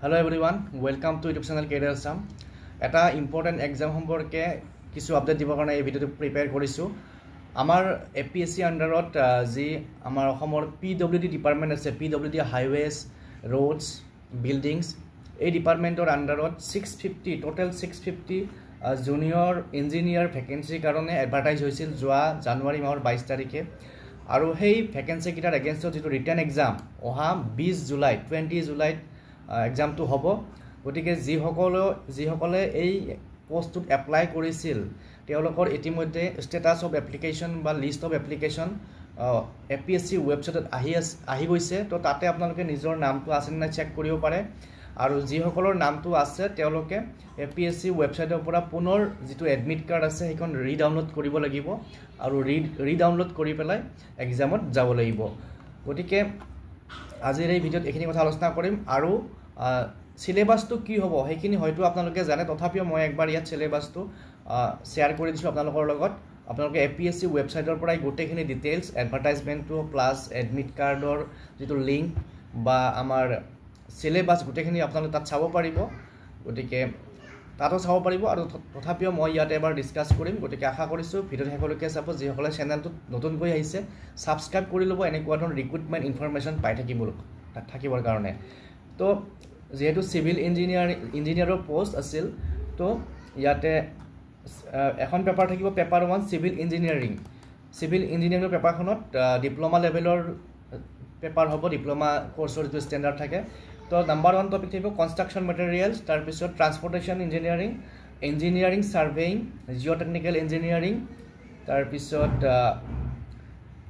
Hello everyone, welcome to YouTube channel Career Assam. এটা important exam সম্পৰ্কে কিছু update দিবৰ কাৰণে এই ভিডিঅ'টো প্ৰিপেয়াৰ কৰিছোঁ। আমাৰ APSC আণ্ডাৰত যি আমাৰ অসমৰ PWD ডিপাৰ্টমেণ্ট আছে, PWD হাইৱেজ, ৰোডছ, বিল্ডিংছ, এই ডিপাৰ্টমেণ্টৰ আণ্ডাৰত 650 টোটেল 650 জুনিয়ৰ ইঞ্জিনিয়াৰ ভেকেঞ্চিৰ কাৰণে এডভাৰটাইজ হৈছিল যোৱা জানুৱাৰী মাহৰ 22 তাৰিখে। আৰু সেই ভেকেঞ্চিকেইটাৰ এগেইনষ্টত যিটো ৰিটাৰ্ণ এক্সাম অহা 20 জুলাইত এক্সামটো হ'ব। গতিকে যিসকলে এই পোষ্টটোত এপ্লাই কৰিছিল তেওঁলোকৰ ইতিমধ্যে ষ্টেটাছ অফ এপ্লিকেশ্যন বা লিষ্ট অফ এপ্লিকেশ্যন APSC ৱেবছাইটত আহি গৈছে। তো তাতে আপোনালোকে নিজৰ নামটো আছে নে নাই চেক কৰিব পাৰে। আৰু যিসকলৰ নামটো আছে তেওঁলোকে APSC ৱেবছাইটৰ পৰা পুনৰ যিটো এডমিট কাৰ্ড আছে সেইখন ৰিডাউনলোড কৰিব লাগিব আৰু ৰিডাউনলোড কৰি পেলাই এক্সামত যাব লাগিব। গতিকে আজিৰ এই ভিডিঅ'ত এইখিনি কথা আলোচনা কৰিম। আৰু সিলেবাসটো কি হ'ব সেইখিনি হয়তো আপোনালোকে জানে, তথাপিও মই একবাৰ ইয়াত সিলেবাসটো শ্বেয়াৰ কৰি দিছোঁ আপোনালোকৰ লগত। আপোনালোকে APSC ৱেবছাইটৰ পৰাই গোটেইখিনি ডিটেইলছ, এডভাৰটাইজমেণ্টটো প্লাছ এডমিট কাৰ্ডৰ যিটো লিংক বা আমাৰ সিলেবাস গোটেইখিনি আপোনালোকে তাত চাব পাৰিব। গতিকে তাতো চাব পাৰিব আৰু তথাপিও মই ইয়াত এবাৰ ডিছকাছ কৰিম। গতিকে আশা কৰিছোঁ ভিডিঅ'টো শেষলৈকে চাব। যিসকলে চেনেলটোত নতুনকৈ আহিছে ছাবস্ক্ৰাইব কৰি ল'ব এনেকুৱা ধৰণৰ ৰিক্ৰুটমেণ্ট ইনফৰমেশ্যন পাই থাকিবৰ কাৰণে। তো যেহেতু চিভিল ইঞ্জিনিয়াৰৰ পোষ্ট আছিল, তো ইয়াতে এখন পেপাৰ থাকিব, পেপাৰ 1 চিভিল ইঞ্জিনিয়াৰিং পেপাৰখনত ডিপ্ল'মা লেভেলৰ পেপাৰ হ'ব, ডিপ্ল'মা কোৰ্চৰ যিটো ষ্টেণ্ডাৰ্ড থাকে। তো নাম্বাৰ 1 টপিক থাকিব কনষ্ট্ৰাকশ্যন মেটেৰিয়েলছ, তাৰপিছত transportation engineering surveying, geotechnical engineering, তাৰপিছত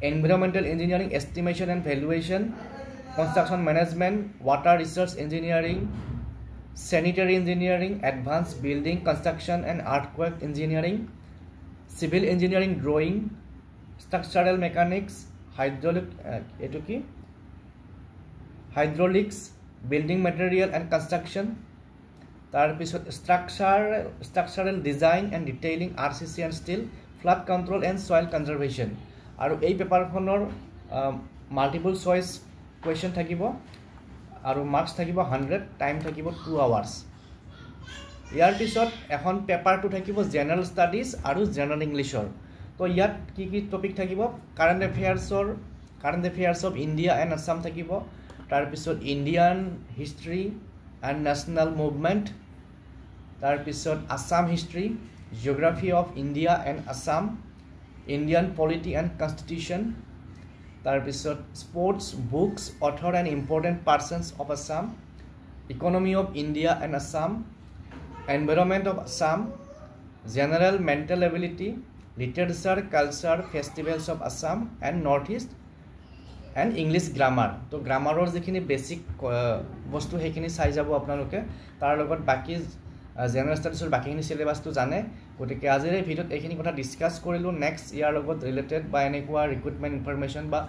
environmental engineering, estimation and valuation, construction management, water research engineering, sanitary engineering, advanced building construction and earthquake engineering, civil engineering drawing, structural mechanics, hydraulics, building material and construction, tarpisot structural design and detailing, RCC and steel, flood control and soil conservation. Aru ei paper khonor multiple choice question thakibo আৰু marks থাকিব 100, time থাকিব 2 hours. ইয়াৰ পিছত এখন পেপাৰটো থাকিব general studies আৰু general ইংলিছৰ। তো ইয়াত কি টপিক থাকিব, current affairs of India and Assam থাকিব, তাৰপিছত Indian history and national movement, তাৰপিছত Assam history, geography of India and Assam, Indian polity and constitution, তাৰপিছত sports, books, author and important persons of Assam, economy of India and Assam, environment of Assam, general mental ability, literature, culture, festivals of Assam and north east and English grammar. তো গ্ৰামাৰৰ যিখিনি basic বস্তু সেইখিনি চাই যাব আপোনালোকে। তাৰ লগত বাকী জেনেৰেল ষ্টাডিজৰ বাকীখিনি চিলেবাছটো জানে। গতিকে আজিৰ এই ভিডিঅ'ত এইখিনি কথা ডিছকাছ কৰিলোঁ। নেক্সট ইয়াৰ লগত ৰিলেটেড বা এনেকুৱা ৰিক্ৰুটমেণ্ট ইনফৰমেশ্যন বা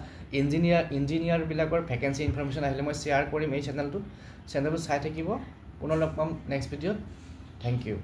ইঞ্জিনিয়াৰবিলাকৰ ভেকেঞ্চি ইনফৰমেশ্যন আহিলে মই শ্বেয়াৰ কৰিম এই চেনেলটো চাই থাকিব। পুনৰ লগ পাম নেক্সট ভিডিঅ'ত। Thank U.